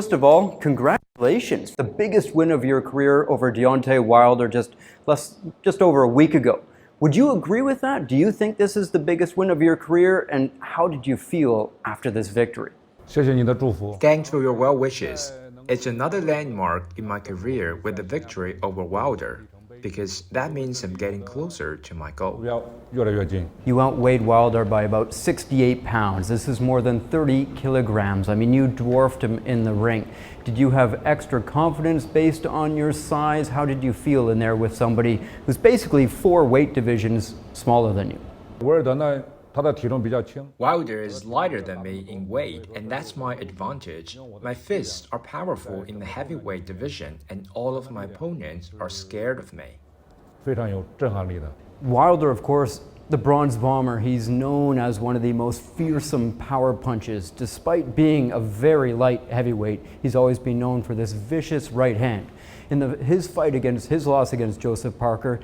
first of all, congratulations. The biggest win of your career over Deontay Wilder just over a week ago. Would you agree with that? Do you think this is the biggest win of your career? And how did you feel after this victory? 谢谢你的祝福。 Thanks for your well wishes. It's another landmark in my career with the victory over Wilder, because that means I'm getting closer to my goal. 目标越来越近。 You outweighed Wilder by about 68 pounds. This is more than 30 kilograms. I mean, you dwarfed him in the ring. Did you have extra confidence based on your size? How did you feel in there with somebody who's basically 4 weight divisions smaller than you? 维尔德呢，他的体重比较轻， Wilder is lighter than me in weight, and that's my advantage. My fists are powerful in the heavyweight division, and all of my opponents are scared of me. 非常有震撼力的。 Wilder, of course, the Bronze Bomber, he's known as one of the most fearsome power punches. Despite being a very light heavyweight, he's always been known for this vicious right hand. In his loss against Joseph Parker,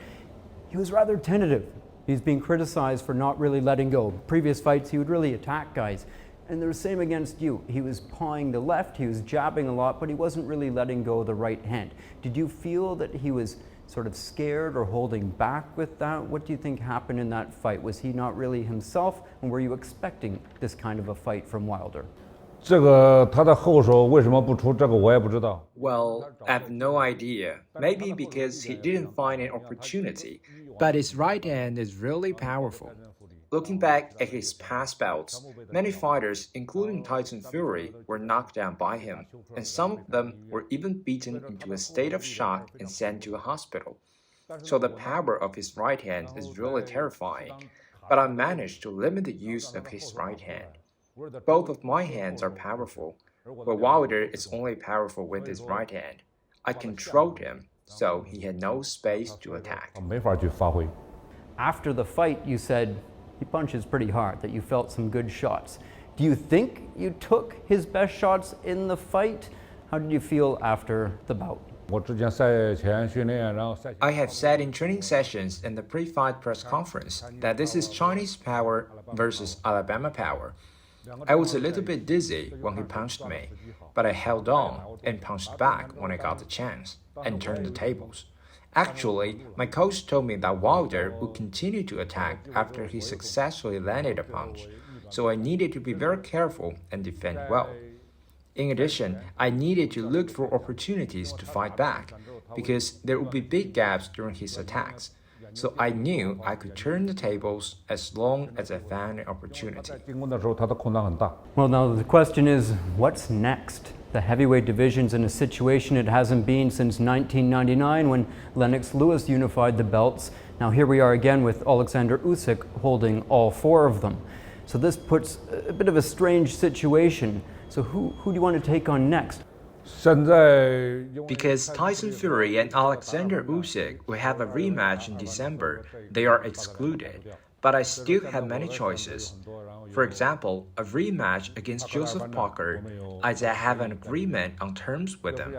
he was rather tentative. He's been criticized for not really letting go. Previous fights, he would really attack guys. And the same against you. He was pawing the left, he was jabbing a lot, but he wasn't really letting go of the right hand. Did you feel that he was sort of scared or holding back with that? What do you think happened in that fight? Was he not really himself? And were you expecting this kind of a fight from Wilder? 这个他的后手为什么不出？这个我也不知道。 Well, I have no idea. Maybe because he didn't find an opportunity. But his right hand is really powerful. Looking back at his past bouts, many fighters, including Tyson Fury, were knocked down by him, and some of them were even beaten into a state of shock and sent to a hospital. So the power of his right hand is really terrifying. But I managed to limit the use of his right hand. Both of my hands are powerful, but Wilder is only powerful with his right hand. I controlled him, so he had no space to attack. 没法去发挥。 After the fight, you said he punches pretty hard, that you felt some good shots. Do you think you took his best shots in the fight? How did you feel after the bout? 我之前赛前训练，然后赛前 I have said in training sessions and the pre-fight press conference that this is Chinese power versus Alabama power. I was a little bit dizzy when he punched me, but I held on and punched back when I got the chance and turned the tables. Actually, my coach told me that Wilder would continue to attack after he successfully landed a punch, so I needed to be very careful and defend well. In addition, I needed to look for opportunities to fight back, because there would be big gaps during his attacks. So I knew I could turn the tables as long as I found an opportunity. 进攻的时候，他的空档很大。 Well, now the question is, what's next? The heavyweight division's in a situation it hasn't been since 1999 when Lennox Lewis unified the belts. Now here we are again with Alexander Usyk holding all 4 of them. So this puts a bit of a strange situation. So who do you want to take on next? 现在因为 Because Tyson Fury and Alexander Usyk will have a rematch in December, they are excluded. But I still have many choices. For example, a rematch against Joseph Parker, as I have an agreement on terms with him.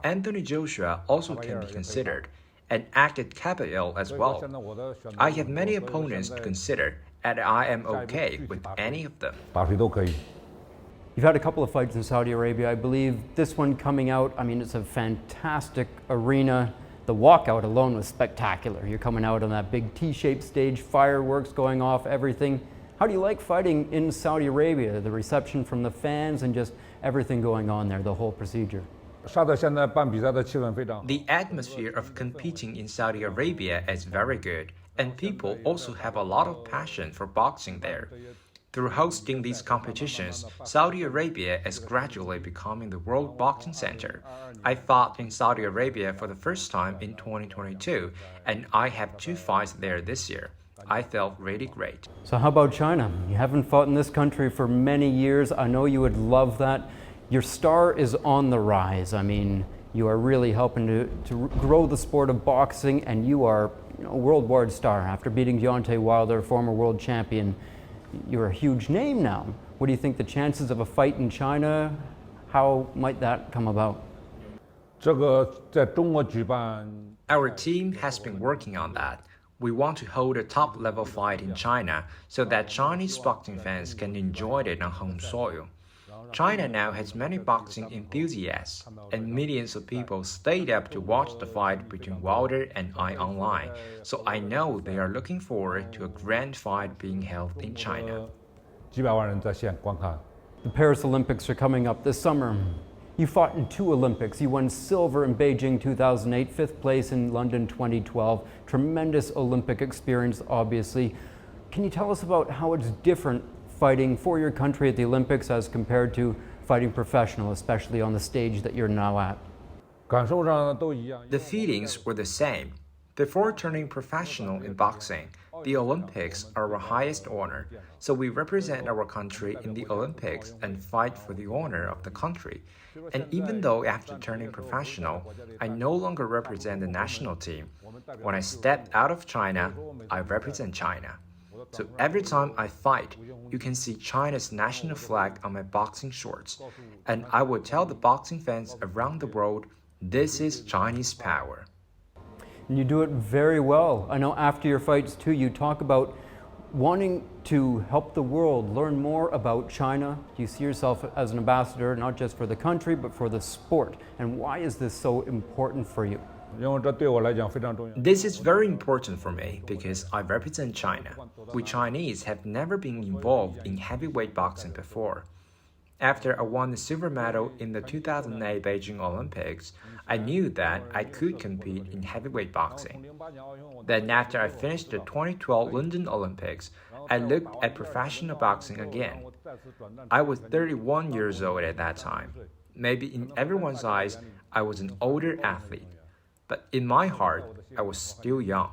Anthony Joshua also can be considered, and acted capital as well. 现在我的选择 I have many opponents to consider, and I am okay with any of them. 打谁都可以。 You've had a couple of fights in Saudi Arabia. I believe this one coming out, I mean, it's a fantastic arena. The walkout alone was spectacular. You're coming out on that big T-shaped stage, fireworks going off, everything. How do you like fighting in Saudi Arabia? The reception from the fans and just everything going on there, the whole procedure. 沙特现在办比赛的气氛非常好。 The atmosphere of competing in Saudi Arabia is very good, and people also have a lot of passion for boxing there. Through hosting these competitions, Saudi Arabia is gradually becoming the world boxing center. I fought in Saudi Arabia for the first time in 2022, and I have 2 fights there this year. I felt really great. So how about China? You haven't fought in this country for many years. I know you would love that. Your star is on the rise. I mean, you are really helping to grow the sport of boxing, and you are a worldwide star. After beating Deontay Wilder, former world champion, you're a huge name now. What do you think the chances of a fight in China? How might that come about? 这个在中国举办， Our team has been working on that. We want to hold a top-level fight in China so that Chinese boxing fans can enjoy it on home soil. China now has many boxing enthusiasts, and millions of people stayed up to watch the fight between Wilder and I online, so I know they are looking forward to a grand fight being held in China. 几百万人在线观看。 The Paris Olympics are coming up this summer. You fought in 2 Olympics. You won silver in Beijing 2008, 5th place in London 2012. Tremendous Olympic experience, obviously. Can you tell us about how it's different fighting for your country at the Olympics as compared to fighting professional, especially on the stage that you're now at? 感受上都一样。 The feelings were the same. Before turning professional in boxing, the Olympics are our highest honor, so we represent our country in the Olympics and fight for the honor of the country. And even though after turning professional, I no longer represent the national team, when I step out of China, I represent China. So every time I fight, you can see China's national flag on my boxing shorts. And I will tell the boxing fans around the world, this is Chinese power. And you do it very well. I know after your fights too, you talk about wanting to help the world learn more about China. Do you see yourself as an ambassador, not just for the country, but for the sport? And why is this so important for you? 因为这对我来讲非常重要。 This is very important for me because I represent China. We Chinese have never been involved in heavyweight boxing before. After I won the silver medal in the 2008 Beijing Olympics, I knew that I could compete in heavyweight boxing. Then after I finished the 2012 London Olympics, I looked at professional boxing again. I was 31 years old at that time. Maybe in everyone's eyes, I was an older athlete. But in my heart, I was still young.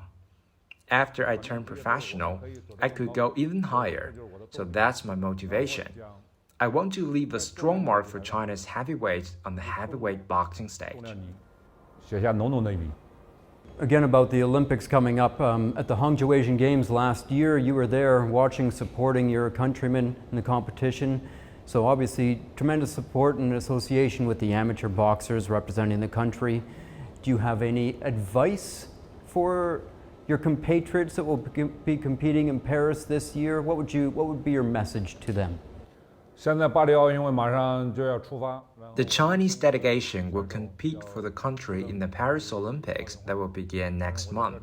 After I turned professional, I could go even higher. So that's my motivation. I want to leave a strong mark for China's heavyweights on the heavyweight boxing stage. 写下浓浓的一笔。 Again, about the Olympics coming up, at the Hangzhou Asian Games last year, you were there watching, supporting your countrymen in the competition. So obviously, tremendous support and association with the amateur boxers representing the country. Do you have any advice for your compatriots that will be competing in Paris this year? What would be your message to them? 现在巴黎奥运会马上就要出发。 The Chinese delegation will compete for the country in the Paris Olympics that will begin next month.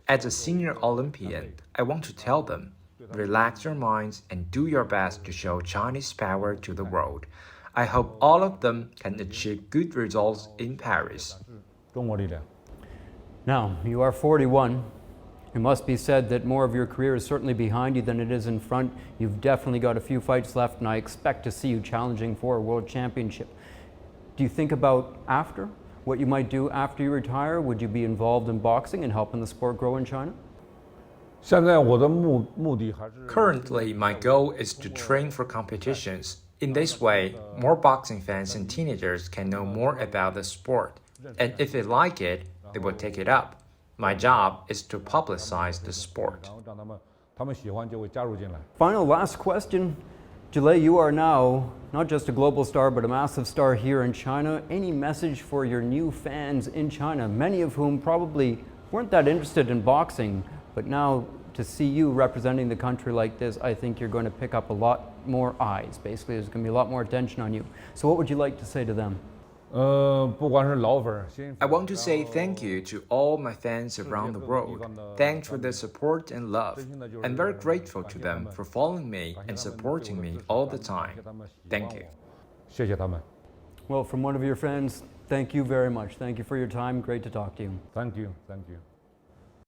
As a senior Olympian, I want to tell them, relax your minds and do your best to show Chinese power to the world. I hope all of them can achieve good results in Paris. 中国力量。 Now, you are 41. It must be said that more of your career is certainly behind you than it is in front. You've definitely got a few fights left, and I expect to see you challenging for a world championship. Do you think about after? What you might do after you retire? Would you be involved in boxing and helping the sport grow in China? 现在我的目的还是。 Currently, my goal is to train for competitions. In this way, more boxing fans and teenagers can know more about the sport. And if they like it, they will take it up. My job is to publicize the sport. 然后让他们喜欢就会加入进来。 Final last question. Zhilei, you are now not just a global star, but a massive star here in China. Any message for your new fans in China, many of whom probably weren't that interested in boxing, but now to see you representing the country like this, I think you're going to pick up a lot more eyes. Basically, there's going to be a lot more attention on you. So what would you like to say to them? 不管是老粉、新粉。 I want to say thank you to all my fans around the world. Thanks for their support and love. I'm very grateful to them for following me and supporting me all the time. Thank you. 谢谢他们。 Well, from one of your friends, thank you very much. Thank you for your time. Great to talk to you. Thank you. Thank you.